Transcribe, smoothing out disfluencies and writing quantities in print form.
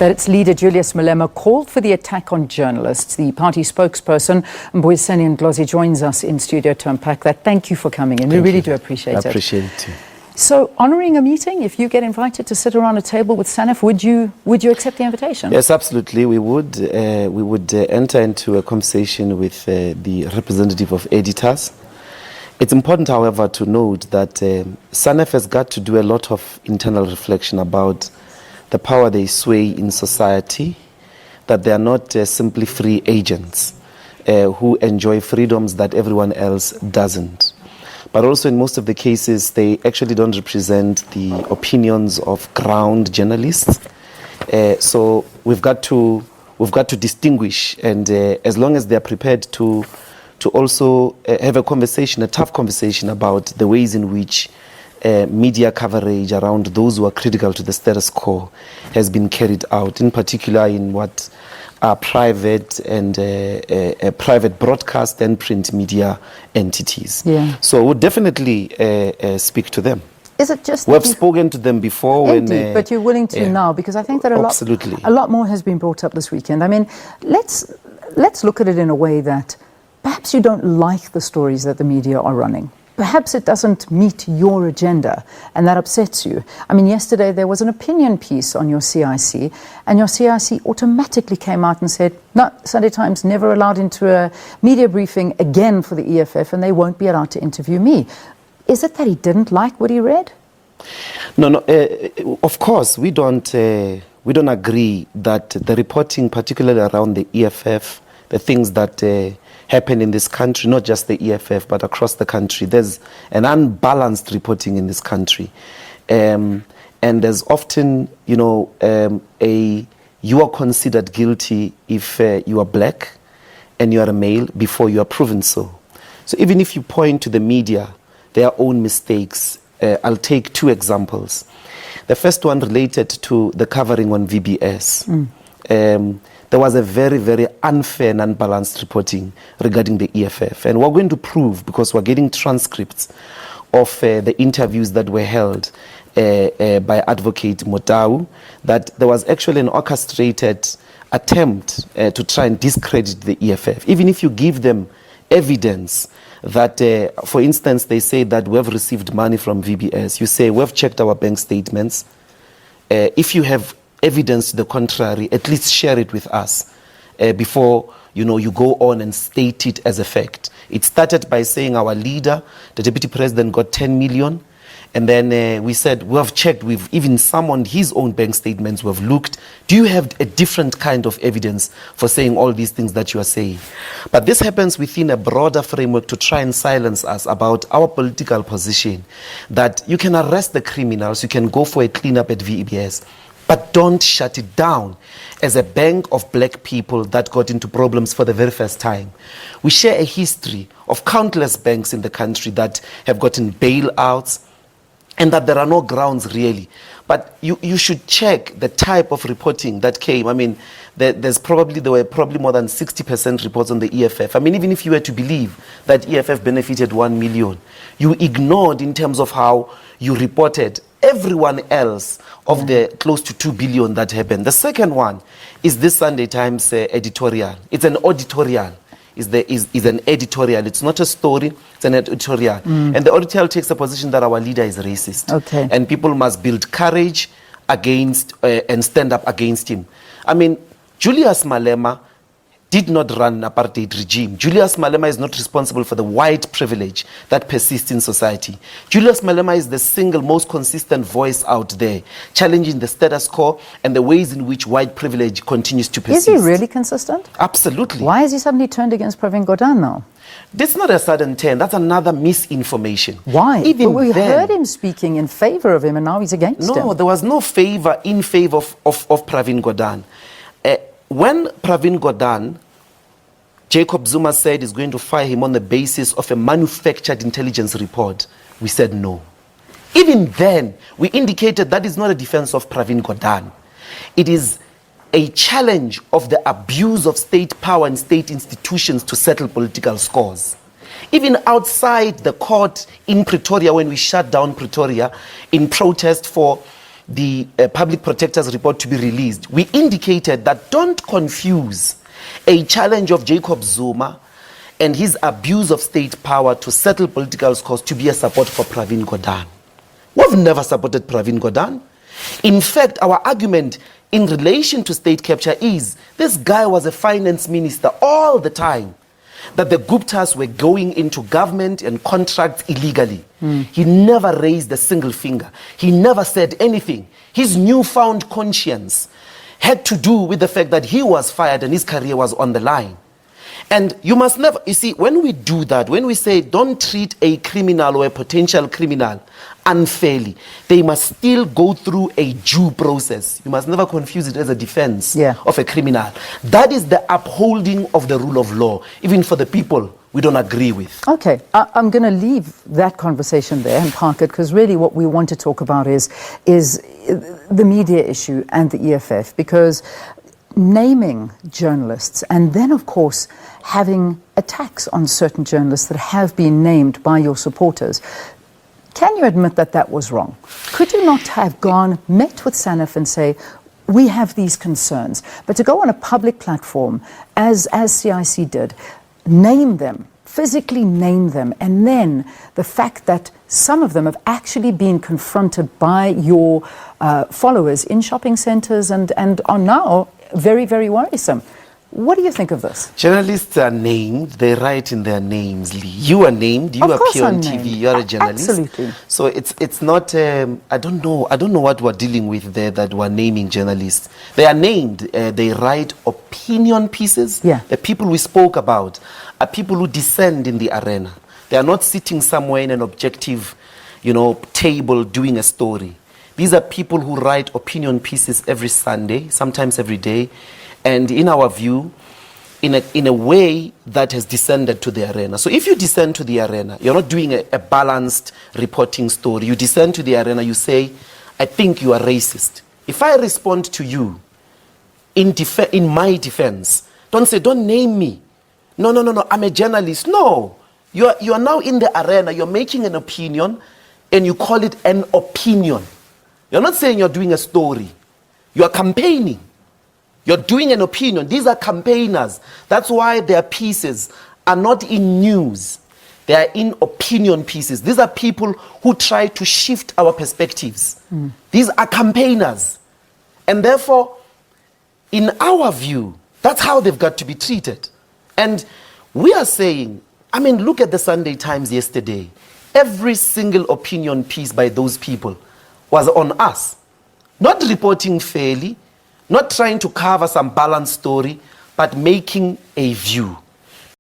that its leader, Julius Malema, called for the attack on journalists. The party spokesperson, Mbuyiseni Ndlozi, joins us in studio to unpack that. Thank you for coming in. We really do appreciate it. I appreciate it too. So, honouring a meeting, if you get invited to sit around a table with SANEF, would you accept the invitation? Yes, absolutely. We would enter into a conversation with the representative of editors. It's important, however, to note that SANEF has got to do a lot of internal reflection about the power they sway in society, that they are not simply free agents who enjoy freedoms that everyone else doesn't. But also in most of the cases, they actually don't represent the opinions of ground journalists. So we've got to distinguish, and as long as they're prepared to also have a conversation, a tough conversation about the ways in which media coverage around those who are critical to the status quo has been carried out, in particular in what are private and private broadcast and print media entities. Yeah. So we'll definitely speak to them. Is it just we've spoken to them before? Indeed, but you're willing to now, because I think that a lot more has been brought up this weekend. I mean, let's look at it in a way that perhaps you don't like the stories that the media are running. Perhaps it doesn't meet your agenda, and that upsets you. I mean, yesterday there was an opinion piece on your CIC, and your CIC automatically came out and said, no, Sunday Times never allowed into a media briefing again for the EFF, and they won't be allowed to interview me. Is it that he didn't like what he read? No. Of course, we don't agree that the reporting, particularly around the EFF, the things that happen in this country, not just the EFF, but across the country. There's an unbalanced reporting in this country. And there's often, you are considered guilty if you are black and you are a male before you are proven so. So even if you point to the media, their own mistakes, I'll take two examples. The first one related to the covering on VBS. There was a very, very unfair and unbalanced reporting regarding the EFF. And we're going to prove, because we're getting transcripts of the interviews that were held by Advocate Motau, that there was actually an orchestrated attempt to try and discredit the EFF. Even if you give them evidence that, for instance, they say that we have received money from VBS, you say, we've checked our bank statements. If you have evidence to the contrary, at least share it with us before you go on and state it as a fact. It started by saying our leader, the deputy president, got 10 million. And then we said, we have checked, we've even summoned his own bank statements, we've looked. Do you have a different kind of evidence for saying all these things that you are saying? But this happens within a broader framework to try and silence us about our political position, that you can arrest the criminals, you can go for a cleanup at VBS, but don't shut it down as a bank of black people that got into problems for the very first time. We share a history of countless banks in the country that have gotten bailouts, and that there are no grounds really. But you should check the type of reporting that came. I mean, there were probably more than 60% reports on the EFF. I mean, even if you were to believe that EFF benefited 1 million, you ignored in terms of how you reported everyone else of the close to 2 billion that happened. The second one is this Sunday Times editorial. It's an editorial. Is an editorial. It's not a story, it's an editorial. And the editorial takes the position that our leader is racist. Okay. And people must build courage against and stand up against him. I mean, Julius Malema did not run an apartheid regime. Julius Malema is not responsible for the white privilege that persists in society. Julius Malema is the single most consistent voice out there, challenging the status quo and the ways in which white privilege continues to persist. Is he really consistent? Absolutely. Why has he suddenly turned against Pravin Gordhan now? This is not a sudden turn. That's another misinformation. Why? Even we then, heard him speaking in favor of him, and now he's against him. No, there was no favor in favor of Pravin Gordhan. When Pravin Gordhan, Jacob Zuma said he's going to fire him on the basis of a manufactured intelligence report, we said no. Even then, we indicated that is not a defense of Pravin Gordhan. It is a challenge of the abuse of state power and state institutions to settle political scores. Even outside the court in Pretoria, when we shut down Pretoria in protest for the public protector's report to be released, we indicated that don't confuse a challenge of Jacob Zuma and his abuse of state power to settle political scores to be a support for Pravin Gordhan. We've never supported Pravin Gordhan. In fact, our argument in relation to state capture is this guy was a finance minister all the time, that the Guptas were going into government and contracts illegally. He never raised a single finger. He never said anything. His newfound conscience had to do with the fact that he was fired and his career was on the line. And you must never, you see, when we do that, when we say don't treat a criminal or a potential criminal unfairly, they must still go through a due process. You must never confuse it as a defense of a criminal. That is the upholding of the rule of law, even for the people we don't agree with. Okay, I'm going to leave that conversation there and park it, because really what we want to talk about is the media issue and the EFF, because naming journalists and then, of course, having attacks on certain journalists that have been named by your supporters. Can you admit that that was wrong? Could you not have met with SANEF and say, we have these concerns, but to go on a public platform, as CIC did, name them, physically name them, and then the fact that some of them have actually been confronted by your followers in shopping centres and are now very, very worrisome. What do you think of this? Journalists are named. They write in their names, Lee. You are named. You appear on TV. You are a journalist. Absolutely. So it's not. I don't know what we're dealing with there that we're naming journalists. They are named. They write opinion pieces. Yeah. The people we spoke about are people who descend in the arena. They are not sitting somewhere in an objective, table doing a story. These are people who write opinion pieces every Sunday, sometimes every day, and in our view, in a way that has descended to the arena. So if you descend to the arena, you're not doing a balanced reporting story. You descend to the arena, you say, I think you are racist. If I respond to you in my defense, don't say, don't name me. No, I'm a journalist. No, you are now in the arena, you're making an opinion, and you call it an opinion. You're not saying you're doing a story. You are campaigning. You're doing an opinion. These are campaigners. That's why their pieces are not in news. They are in opinion pieces. These are people who try to shift our perspectives. These are campaigners. And therefore, in our view, that's how they've got to be treated. And we are saying, look at the Sunday Times yesterday. Every single opinion piece by those people was on us. Not reporting fairly, not trying to cover some balanced story, but making a view.